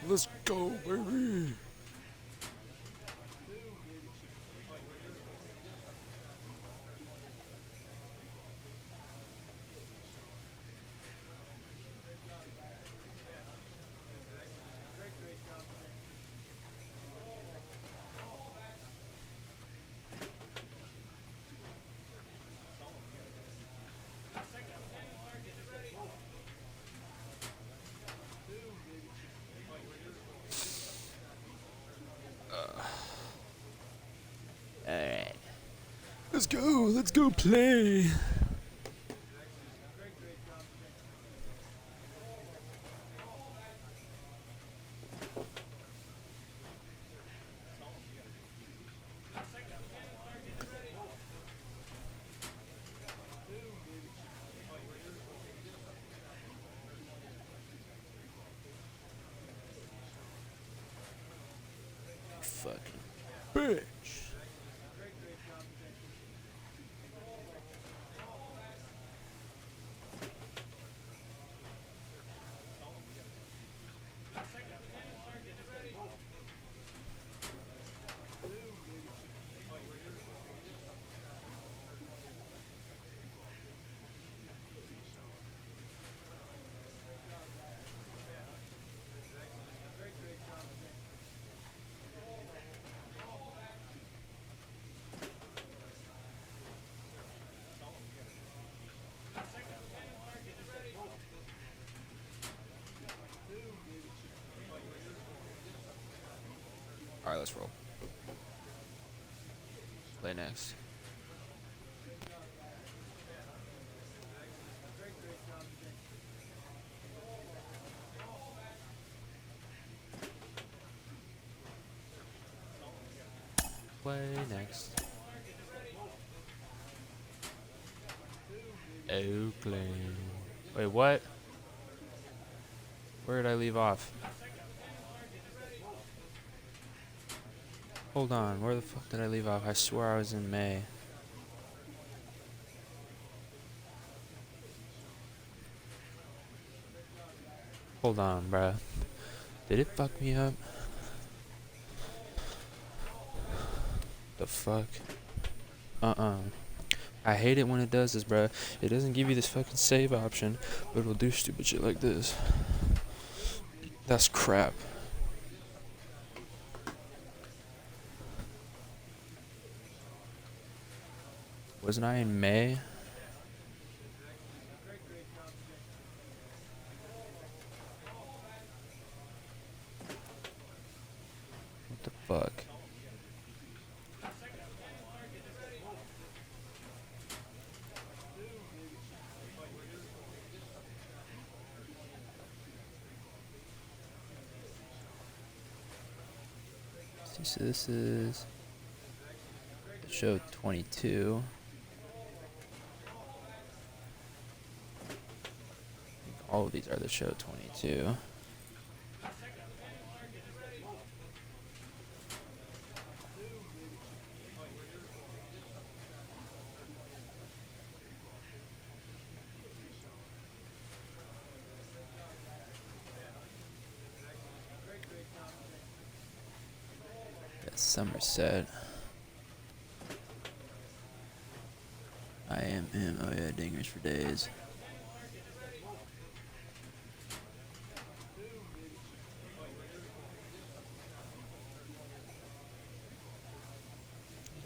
Let's go, baby. Alright. Let's go. Let's go play. Fucking. Bitch. Alright, let's roll. Play next. Play next. Oakland. Wait, what? Where did I leave off? Hold on, where the fuck did I leave off? I swear I was in May. Hold on, bruh. Did it fuck me up? The fuck? I hate it when it does this, bruh. It doesn't give you this fucking save option, but it'll do stupid shit like this. That's crap. Wasn't I in May? What the fuck? So this is show 22. All of these are the show 22. That's Somerset. I am him. Oh yeah, dingers for days.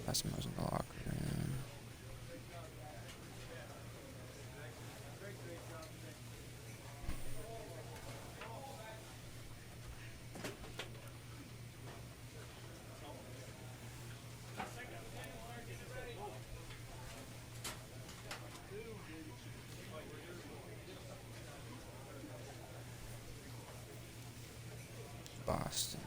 Last time I was in the locker room. Boston.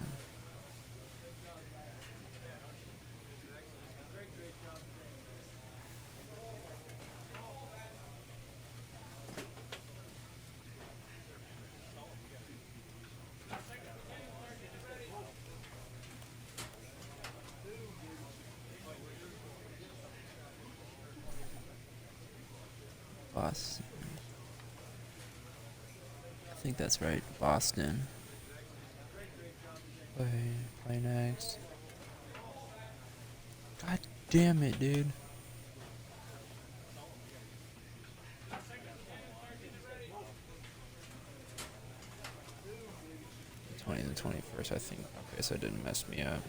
Boston. think that's right. Boston. Play next. God damn it, dude. 20th and 21st, I think. Okay, so it didn't mess me up.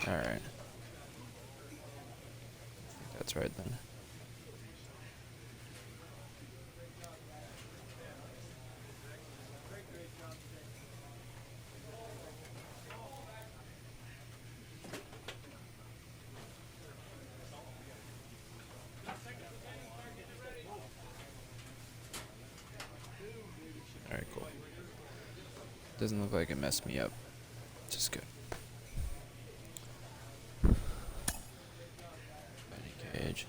Alright. I think that's right then. Alright, cool. Doesn't look like it messed me up. Just good. Cage.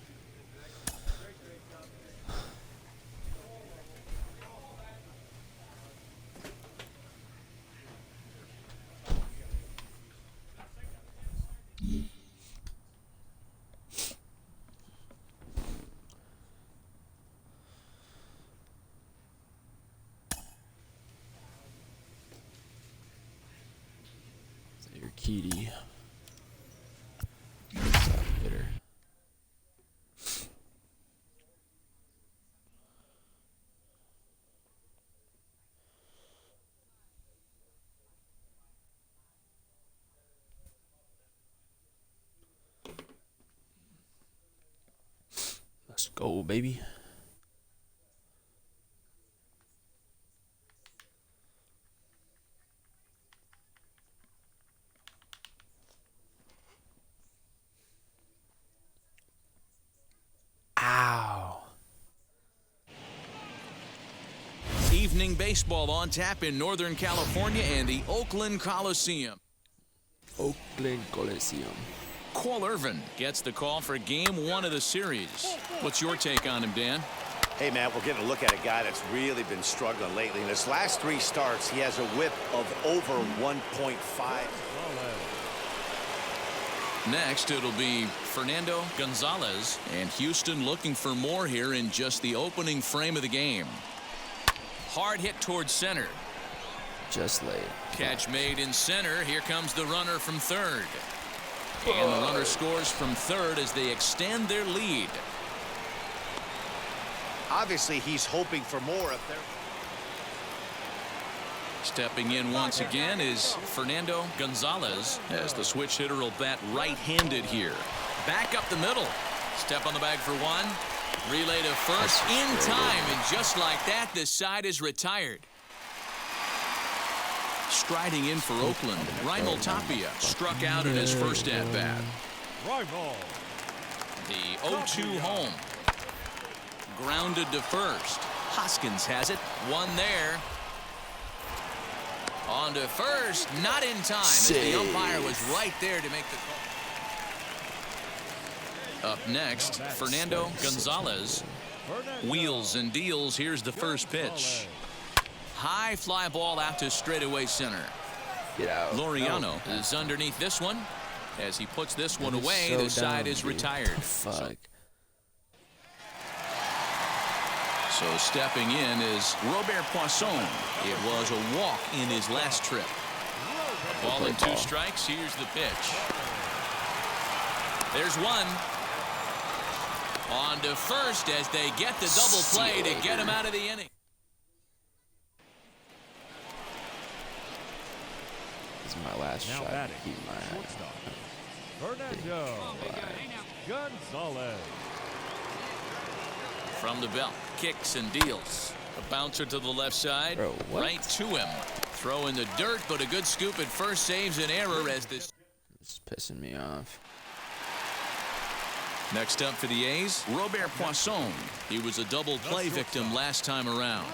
Your kitty. Hitter. Let's go, baby. Ow. Evening baseball on tap in Northern California and the Oakland Coliseum. Oakland Coliseum. Cole Irvin gets the call for game 1 of the series. What's your take on him, Dan? Hey, man, we're getting a look at a guy that's really been struggling lately. In his last 3 starts, he has a whip of over 1.5. Next, it'll be Fernando Gonzalez, and Houston looking for more here in just the opening frame of the game. Hard hit towards center. Just late. Catch made in center. Here comes the runner from third. And the runner scores from third as they extend their lead. Obviously, he's hoping for more up there. Stepping in once again is Fernando Gonzalez, as the switch hitter will bat right-handed here. Back up the middle. Step on the bag for one. Relay to first in time, and just like that, the side is retired. Striding in for Oakland, Raimel Tapia struck out in his first at-bat. The 0-2 home. Grounded to first. Hoskins has it. One there. On to first, not in time, as the umpire was right there to make the call. Up next, Fernando Gonzalez. Wheels and deals. Here's the first pitch. High fly ball out to straightaway center. Get out. Laureano is underneath this one. As he puts this one away, the side is retired. Fuck. So stepping in is Robert Poisson. It was a walk in his last trip. Ball and 2 strikes. Here's the pitch. There's one. On to first as they get the double play to get him out of the inning. This is my last Now shot. batting, Keep my shortstop, Fernando Gonzalez. From the belt, kicks and deals. A bouncer to the left side, Bro, what? right to him. Throw in the dirt, but a good scoop at first saves an error as this. It's pissing me off. Next up for the A's, Robert Poisson. He was a double play victim last time around.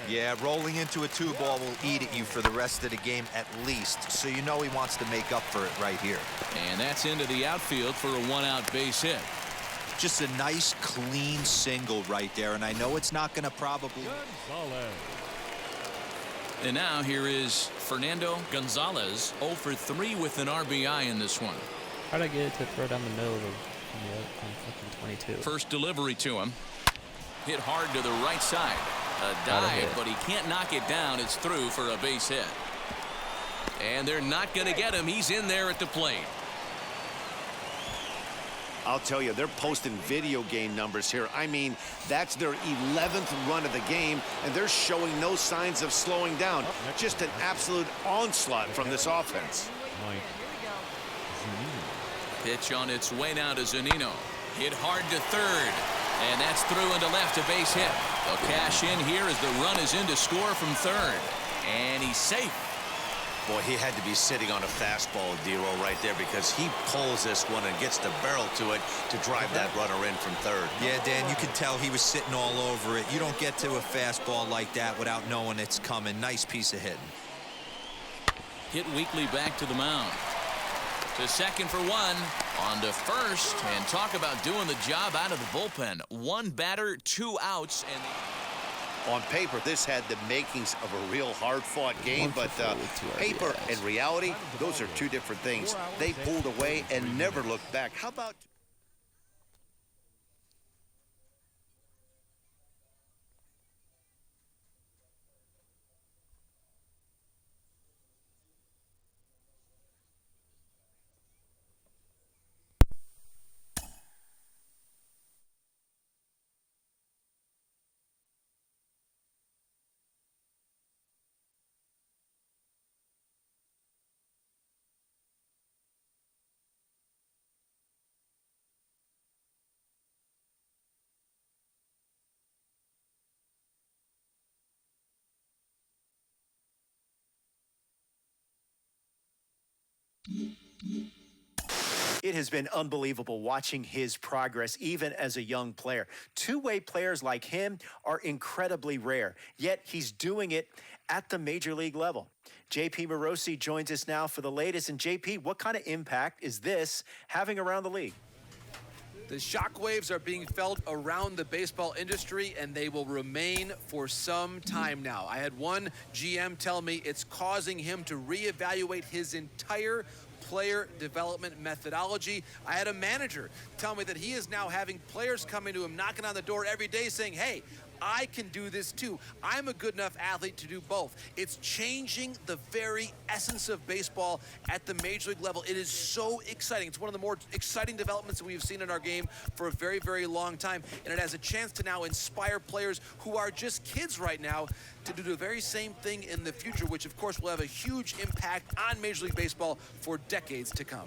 Yeah, rolling into a 2-ball will eat at you for the rest of the game at least, so you know he wants to make up for it right here. And that's into the outfield for a 1-out base hit. Just a nice, clean single right there, and I know it's not going to probably... Gonzalez. And now here is Fernando Gonzalez, 0 for 3 with an RBI in this one. How'd I get it to throw down the middle of fucking 22? First delivery to him. Hit hard to the right side. A dive, but he can't knock it down. It's through for a base hit. And they're not going to get him. He's in there at the plate. I'll tell you, they're posting video game numbers here. I mean, that's their 11th run of the game, and they're showing no signs of slowing down. Just an absolute onslaught from this offense. Pitch on its way now to Zunino. Hit hard to third. And that's through into left, a base hit. They'll cash in here as the run is in to score from third. And he's safe. Boy, he had to be sitting on a fastball, D-Roll, right there, because he pulls this one and gets the barrel to it to drive that runner in from third. Yeah, Dan, you could tell he was sitting all over it. You don't get to a fastball like that without knowing it's coming. Nice piece of hitting. Hit weakly back to the mound. To second for one. On to first. And talk about doing the job out of the bullpen. One batter, 2 outs. And on paper, this had the makings of a real hard-fought game, but paper and reality, those are two different things. They pulled away and never looked back. How about... It has been unbelievable watching his progress even as a young player. Two-way players like him are incredibly rare, yet he's doing it at the major league level. JP Morosi joins us now for the latest. And JP, what kind of impact is this having around the league? The shockwaves are being felt around the baseball industry, and they will remain for some time now. I had one GM tell me it's causing him to reevaluate his entire player development methodology. I had a manager tell me that he is now having players coming to him, knocking on the door every day saying, hey, I can do this too. I'm a good enough athlete to do both. It's changing the very essence of baseball at the major league level. It is so exciting. It's one of the more exciting developments that we've seen in our game for a very, very long time. And it has a chance to now inspire players who are just kids right now to do the very same thing in the future, which of course will have a huge impact on Major League Baseball for decades to come.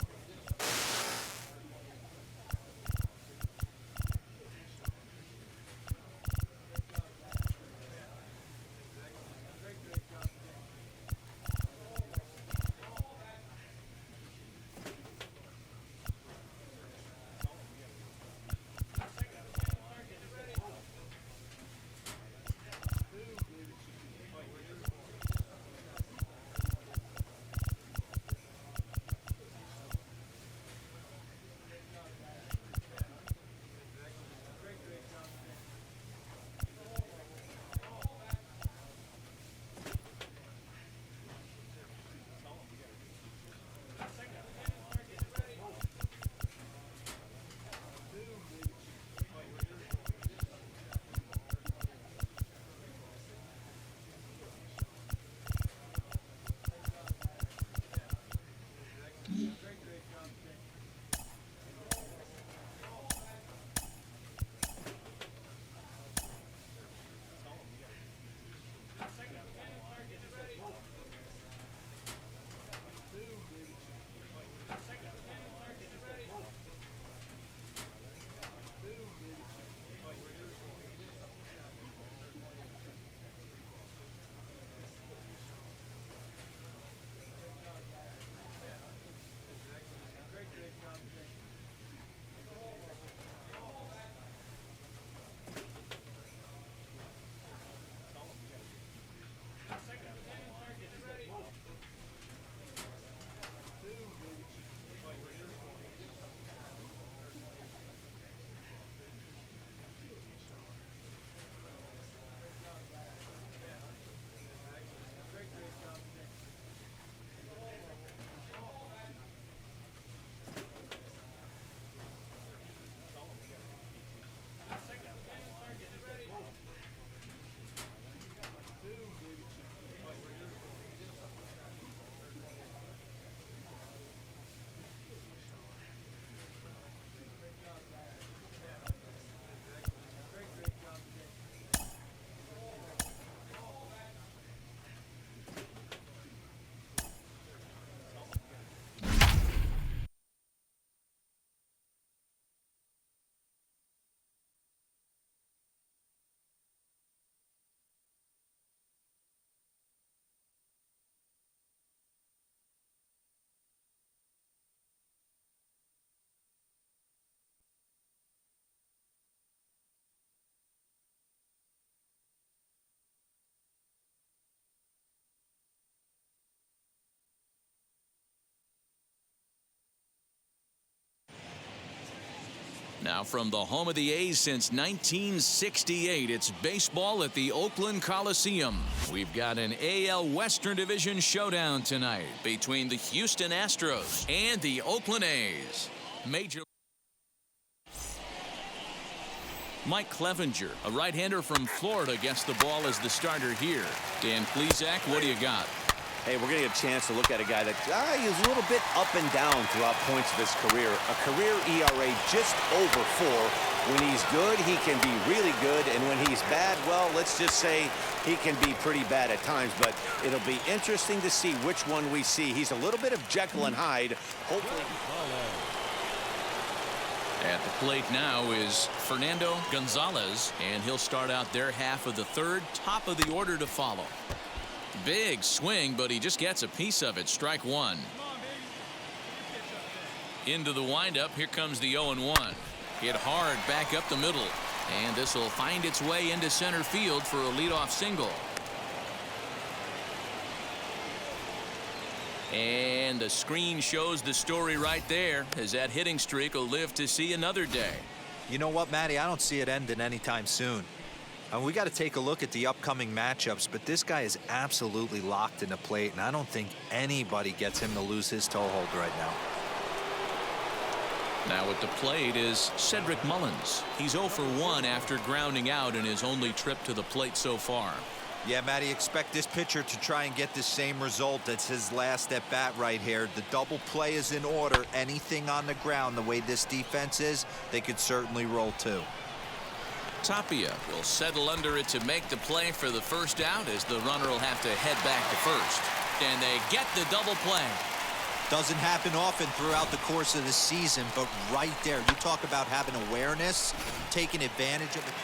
Now from the home of the A's since 1968, it's baseball at the Oakland Coliseum. We've got an AL Western Division showdown tonight between the Houston Astros and the Oakland A's. Major Mike Clevenger, a right-hander from Florida, gets the ball as the starter here. Dan Plesac, what do you got? Hey, we're going to get a chance to look at a guy that is a little bit up and down throughout points of his career. A career ERA just over 4. When he's good, he can be really good. And when he's bad, well, let's just say he can be pretty bad at times. But it'll be interesting to see which one we see. He's a little bit of Jekyll and Hyde. Hopefully. At the plate now is Fernando Gonzalez, and he'll start out their half of the third. Top of the order to follow. Big swing, but he just gets a piece of it. Strike one. Into the windup. Here comes the 0-1. Hit hard back up the middle. And this will find its way into center field for a leadoff single. And the screen shows the story right there, as that hitting streak will live to see another day. You know what, Matty? I don't see it ending anytime soon. And we got to take a look at the upcoming matchups, but this guy is absolutely locked in the plate, and I don't think anybody gets him to lose his toehold right now. Now at the plate is Cedric Mullins. He's 0 for 1 after grounding out in his only trip to the plate so far. Yeah, Matty, expect this pitcher to try and get the same result. That's his last at bat right here. The double play is in order. Anything on the ground, the way this defense is, they could certainly roll too. Tapia will settle under it to make the play for the first out, as the runner will have to head back to first. And they get the double play. Doesn't happen often throughout the course of the season, but right there, you talk about having awareness, taking advantage of it.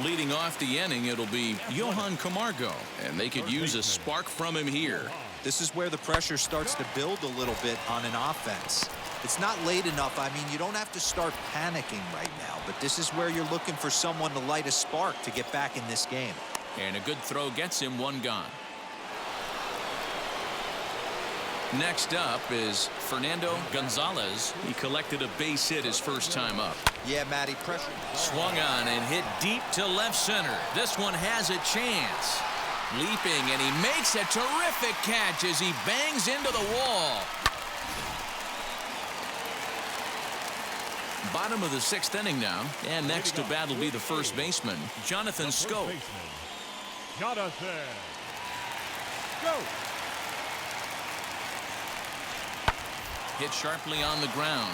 Leading off the inning, it'll be Johan Camargo, and they could use a spark from him here. This is where the pressure starts to build a little bit on an offense. It's not late enough. I mean, you don't have to start panicking right now, but this is where you're looking for someone to light a spark to get back in this game. And a good throw gets him one gone. Next up is Fernando Gonzalez. He collected a base hit his first time up. Yeah, Matty, pressure. Swung on and hit deep to left center. This one has a chance. Leaping, and he makes a terrific catch as he bangs into the wall. Bottom of the 6th inning now, and next to bat will be the first baseman, Jonathan Scope. Jonathan. Go. Hit sharply on the ground.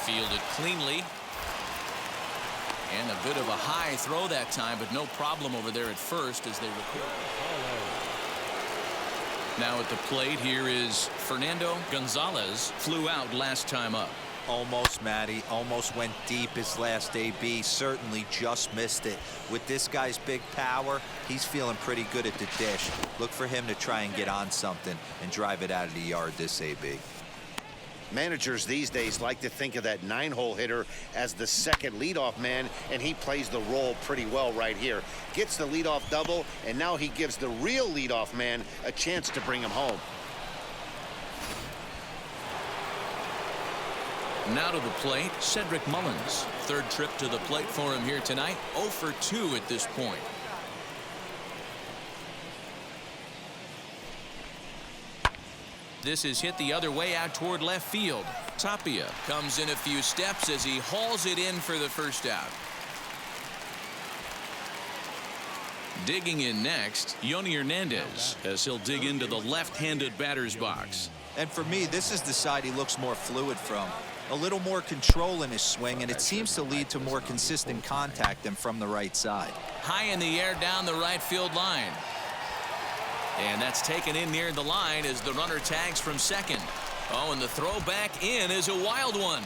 Fielded cleanly. And a bit of a high throw that time, but no problem over there at first as they record. Now at the plate, here is Fernando Gonzalez. Flew out last time up. Almost, Matty. Almost went deep his last AB. Certainly just missed it. With this guy's big power, he's feeling pretty good at the dish. Look for him to try and get on something and drive it out of the yard this AB. Managers these days like to think of that 9-hole hitter as the second leadoff man, and he plays the role pretty well right here. Gets the leadoff double, and now he gives the real leadoff man a chance to bring him home. Now to the plate, Cedric Mullins. Third trip to the plate for him here tonight. 0 for 2 at this point. This is hit the other way out toward left field. Tapia comes in a few steps as he hauls it in for the first out. Digging in next, Yoni Hernandez, as he'll dig into the left-handed batter's box. And for me, this is the side he looks more fluid from. A little more control in his swing, and it seems to lead to more consistent contact than from the right side. High in the air down the right field line. And that's taken in near the line as the runner tags from second. Oh, and the throw back in is a wild one.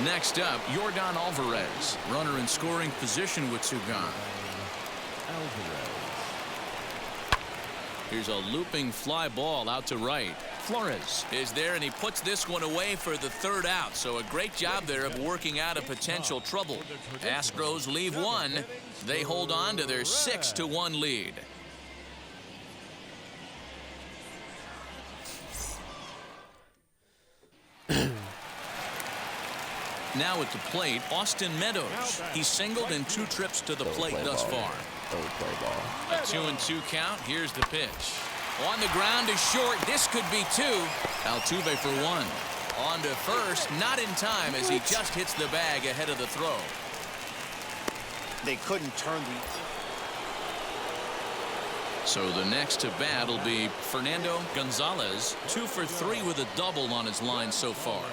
Next up, Yordan Alvarez. Runner in scoring position with two gone. Here's a looping fly ball out to right. Flores is there, and he puts this one away for the third out. So a great job there of working out a potential trouble. Astros leave one. They hold on to their 6-1 lead. Now at the plate, Austin Meadows. He's singled in 2 trips to the plate thus far. Play ball. A 2-2 count. Here's the pitch. On the ground is short. This could be 2. Altuve for 1. On to first. Not in time as he just hits the bag ahead of the throw. They couldn't turn the... So the next to bat will be Fernando Gonzalez. 2 for 3 with a double on his line so far.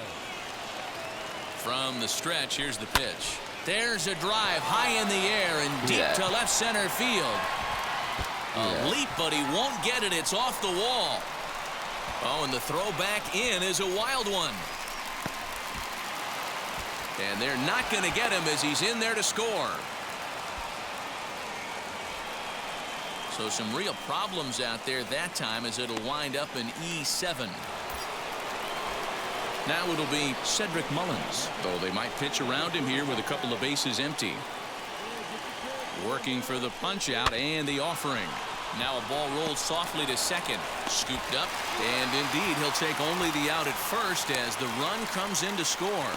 From the stretch, here's the pitch. There's a drive high in the air and deep to left center field. A leap, but he won't get it. It's off the wall. Oh, and the throw back in is a wild one. And they're not going to get him as he's in there to score. So some real problems out there that time as it'll wind up in E7. Now it'll be Cedric Mullins, though they might pitch around him here with a couple of bases empty. Working for the punch out and the offering. Now a ball rolled softly to second. Scooped up, and indeed he'll take only the out at first as the run comes in to score.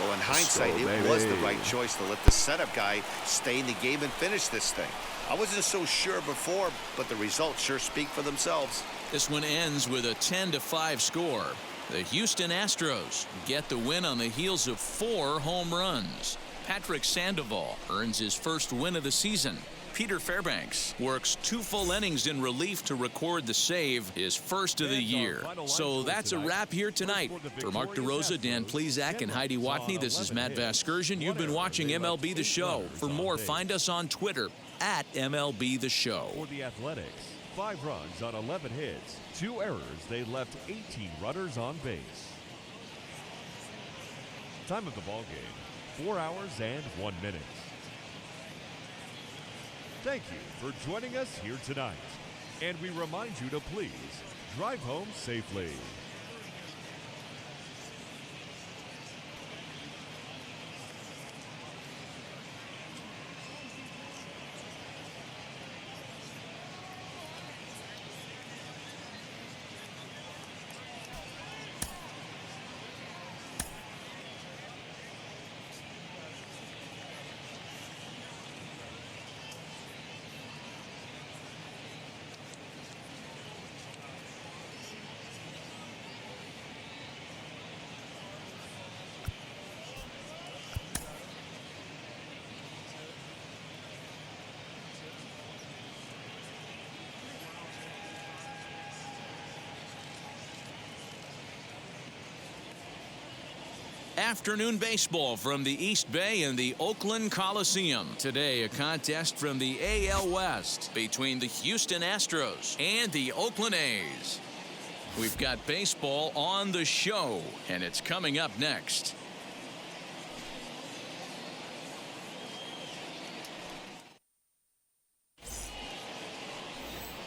Well, in hindsight, it was the right choice to let the setup guy stay in the game and finish this thing. I wasn't so sure before, but the results sure speak for themselves. This one ends with a 10-5 score. The Houston Astros get the win on the heels of 4 home runs. Patrick Sandoval earns his first win of the season. Peter Fairbanks works 2 full innings in relief to record the save, his first of the year. So that's a wrap here tonight. For Mark DeRosa, Dan Plesac, and Heidi Watney, this is Matt Vasgersian. You've been watching MLB The Show. For more, find us on Twitter at MLB The Show. For the Athletics, 5 runs on 11 hits, 2 errors. They left 18 runners on base. Time of the ball game, 4 hours and 1 minute. Thank you for joining us here tonight. And we remind you to please drive home safely. Afternoon baseball from the East Bay and the Oakland Coliseum. Today, a contest from the AL West between the Houston Astros and the Oakland A's. We've got baseball on the show, and it's coming up next.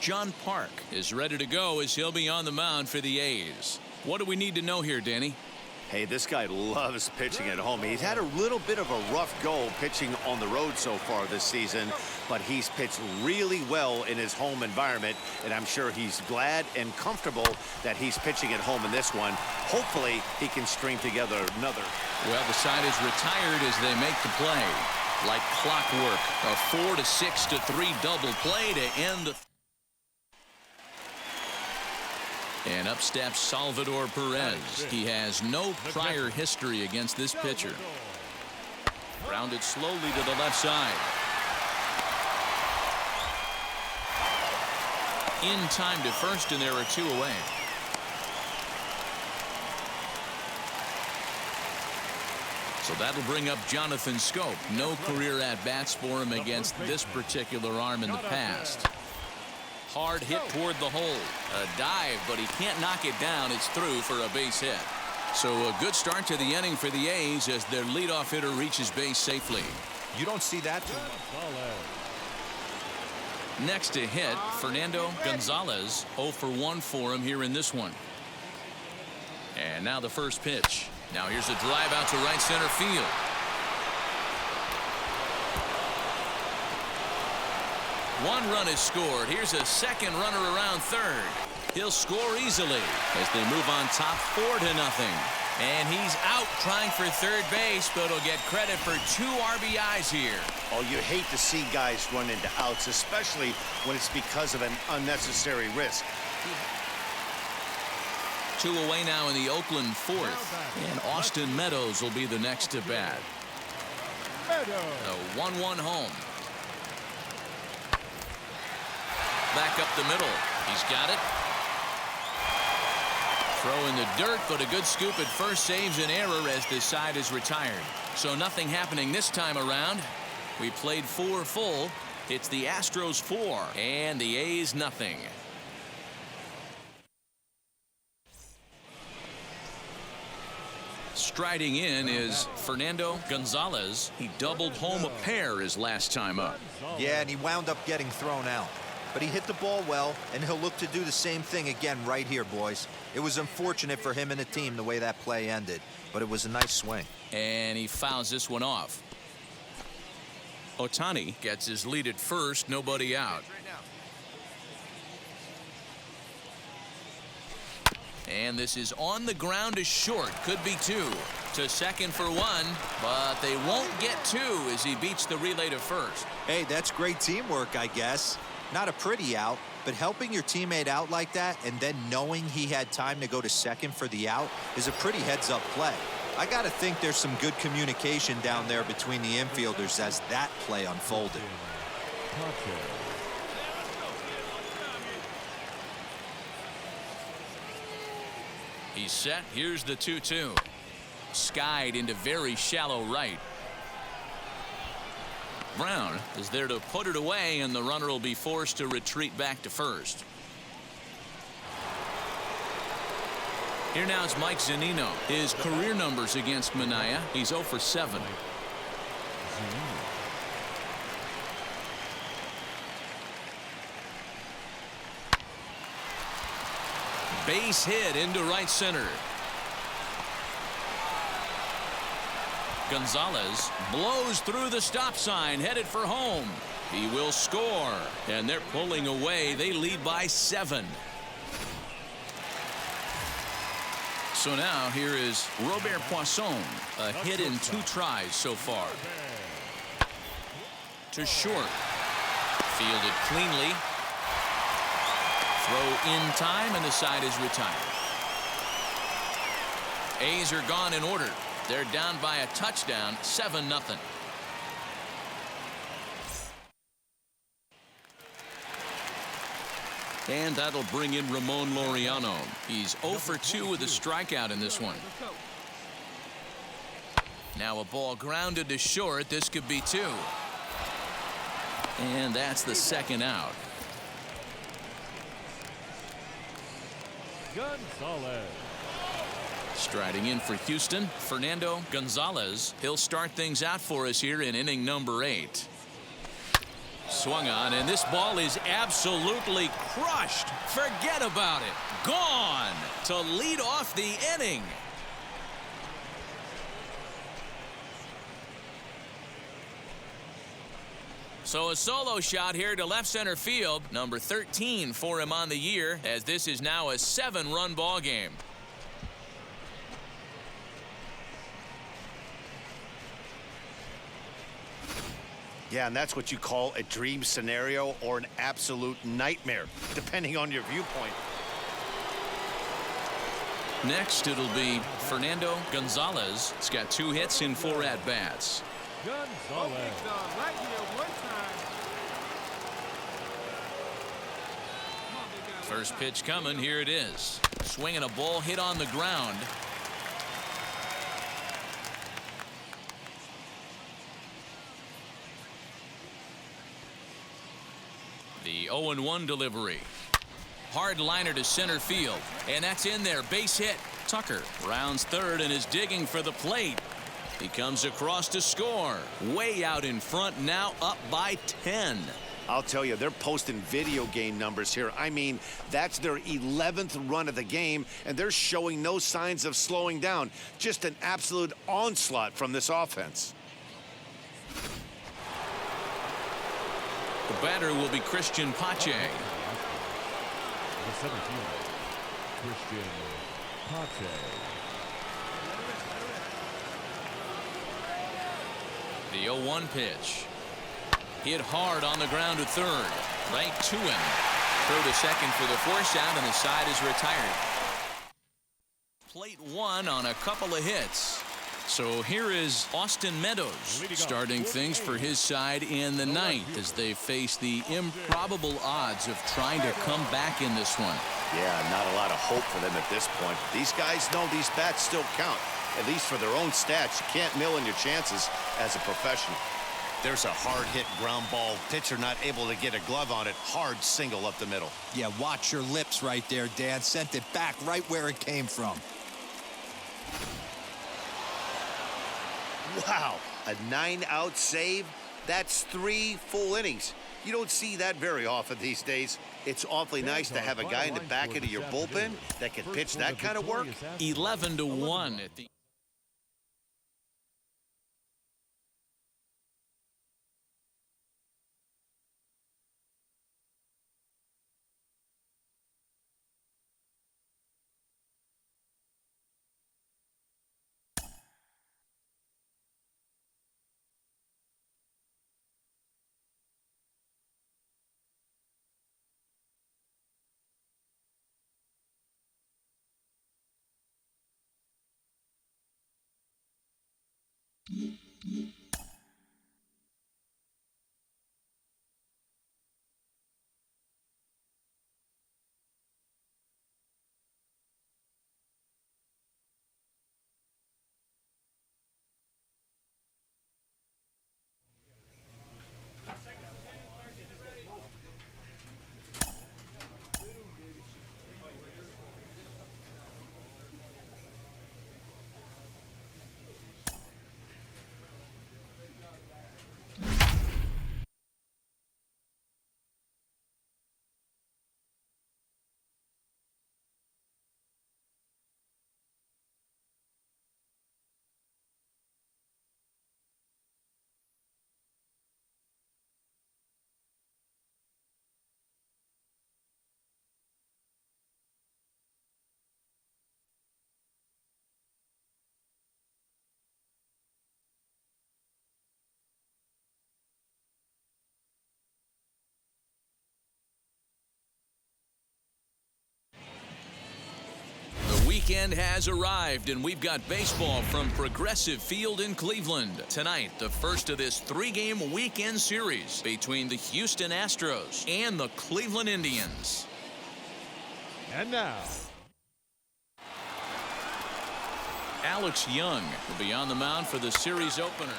John Park is ready to go as he'll be on the mound for the A's. What do we need to know here, Danny? Hey, this guy loves pitching at home. He's had a little bit of a rough go pitching on the road so far this season, but he's pitched really well in his home environment, and I'm sure he's glad and comfortable that he's pitching at home in this one. Hopefully, he can string together another. Well, the side is retired as they make the play. Like clockwork, a 4-6-3 double play to end the... And up steps Salvador Perez. He has no prior history against this pitcher. Grounded slowly to the left side. In time to first, and there are 2 away. So that'll bring up Jonathan Scope. No career at-bats for him against this particular arm in the past. Hard hit toward the hole. A dive, but he can't knock it down. It's through for a base hit. So a good start to the inning for the A's as their leadoff hitter reaches base safely. You don't see that too much. Next to hit, Fernando Gonzalez. 0 for 1 for him here in this one. And now the first pitch. Now here's a drive out to right center field. One run is scored. Here's a second runner around third. He'll score easily as they move on top 4-0. And he's out trying for third base, but he'll get credit for 2 RBIs here. Oh, you hate to see guys run into outs, especially when it's because of an unnecessary risk. 2 away now in the Oakland 4th. And Austin Meadows will be the next to bat. The 1-1 home. Back up the middle. He's got it. Throw in the dirt, but a good scoop at first saves an error as this side is retired. So nothing happening this time around. We played 4 full. It's the Astros 4 and the A's nothing. Striding in is Fernando Gonzalez. He doubled home a pair his last time up. Yeah, and he wound up getting thrown out. But he hit the ball well, and he'll look to do the same thing again right here, boys. It was unfortunate for him and the team the way that play ended, but it was a nice swing. And he fouls this one off. Ohtani gets his lead at first, nobody out. And this is on the ground to short, could be 2. To second for 1, but they won't get 2 as he beats the relay to first. Hey, that's great teamwork, I guess. Not a pretty out, but helping your teammate out like that and then knowing he had time to go to second for the out is a pretty heads-up play. I got to think there's some good communication down there between the infielders as that play unfolded. He's set. Here's the 2-2. Skied into very shallow right. Brown is there to put it away, and the runner will be forced to retreat back to first. Here now is Mike Zunino. His career numbers against Minaya, he's 0 for 7. Base hit into right center. Gonzalez blows through the stop sign, headed for home. He will score, and they're pulling away. They lead by 7. So now here is Robert Poisson, a hit in 2 tries so far. To short. Fielded cleanly. Throw in time, and the side is retired. A's are gone in order. They're down by a touchdown, 7-0. And that'll bring in Ramon Laureano. He's 0 for 2 with a strikeout in this one. Now a ball grounded to short. This could be 2. And that's the second out. Gonzalez. Striding in for Houston, Fernando Gonzalez. He'll start things out for us here in inning number 8. Swung on, and this ball is absolutely crushed. Forget about it. Gone to lead off the inning. So a solo shot here to left center field. Number 13 for him on the year, as this is now a 7-run ball game. Yeah, and that's what you call a dream scenario or an absolute nightmare, depending on your viewpoint. Next, it'll be Fernando Gonzalez. He's got 2 hits in 4 at-bats. Gonzalez. First pitch coming. Here it is. Swinging a ball hit on the ground. The 0-1 delivery. Hard liner to center field, and that's in there. Base hit. Tucker rounds third and is digging for the plate. He comes across to score. Way out in front, now up by 10. I'll tell you, they're posting video game numbers here. I mean, that's their 11th run of the game, and they're showing no signs of slowing down. Just an absolute onslaught from this offense. The batter will be Christian Pache. The 17, Christian Pache. The 0-1 pitch. Hit hard on the ground to third. Right to him. Throw to second for the force out, and the side is retired. Plate one on a couple of hits. So here is Austin Meadows starting things for his side in the ninth as they face the improbable odds of trying to come back in this one. Yeah, not a lot of hope for them at this point. These guys know these bats still count, at least for their own stats. You can't mill in your chances as a professional. There's a hard hit ground ball. Pitcher not able to get a glove on it. Hard single up the middle. Yeah, watch your lips right there, Dan. Sent it back right where it came from. Wow, a 9-out save? That's 3 full innings. You don't see that very often these days. It's awfully nice to have a guy in the back end of your bullpen that can pitch that kind of work. 11-1 at the weekend has arrived, and we've got baseball from Progressive Field in Cleveland. Tonight, the first of this 3-game weekend series between the Houston Astros and the Cleveland Indians. And now, Alex Young will be on the mound for the series opener.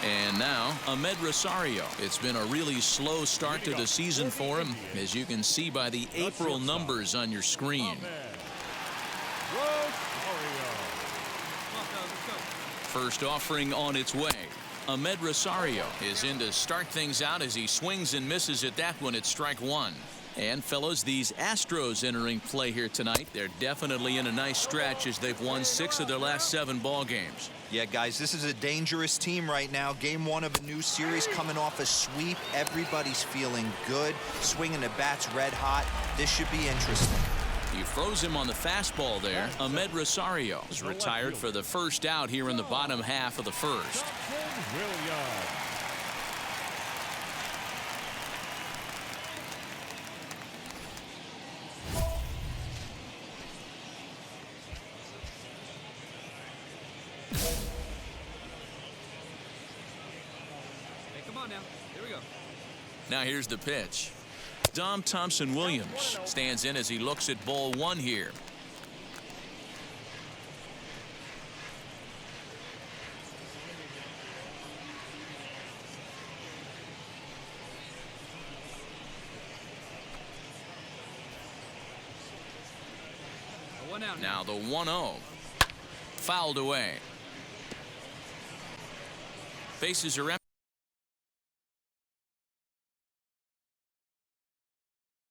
And now, Ahmed Rosario. It's been a really slow start to the season for him, as you can see by the April numbers on your screen. First offering on its way. Ahmed Rosario is in to start things out as he swings and misses at that one at strike one. And fellows, these Astros entering play here tonight. They're definitely in a nice stretch as they've won 6 of their last 7 ball games. Yeah, guys, this is a dangerous team right now. Game 1 of a new series, coming off a sweep. Everybody's feeling good. Swinging the bats red hot. This should be interesting. He froze him on the fastball there. Ahmed Rosario is retired for the first out here in the bottom half of the first. Now here's the pitch. Dom Thompson-Williams stands in as he looks at ball 1 here. Now the 1-0. Fouled away. Bases are empty.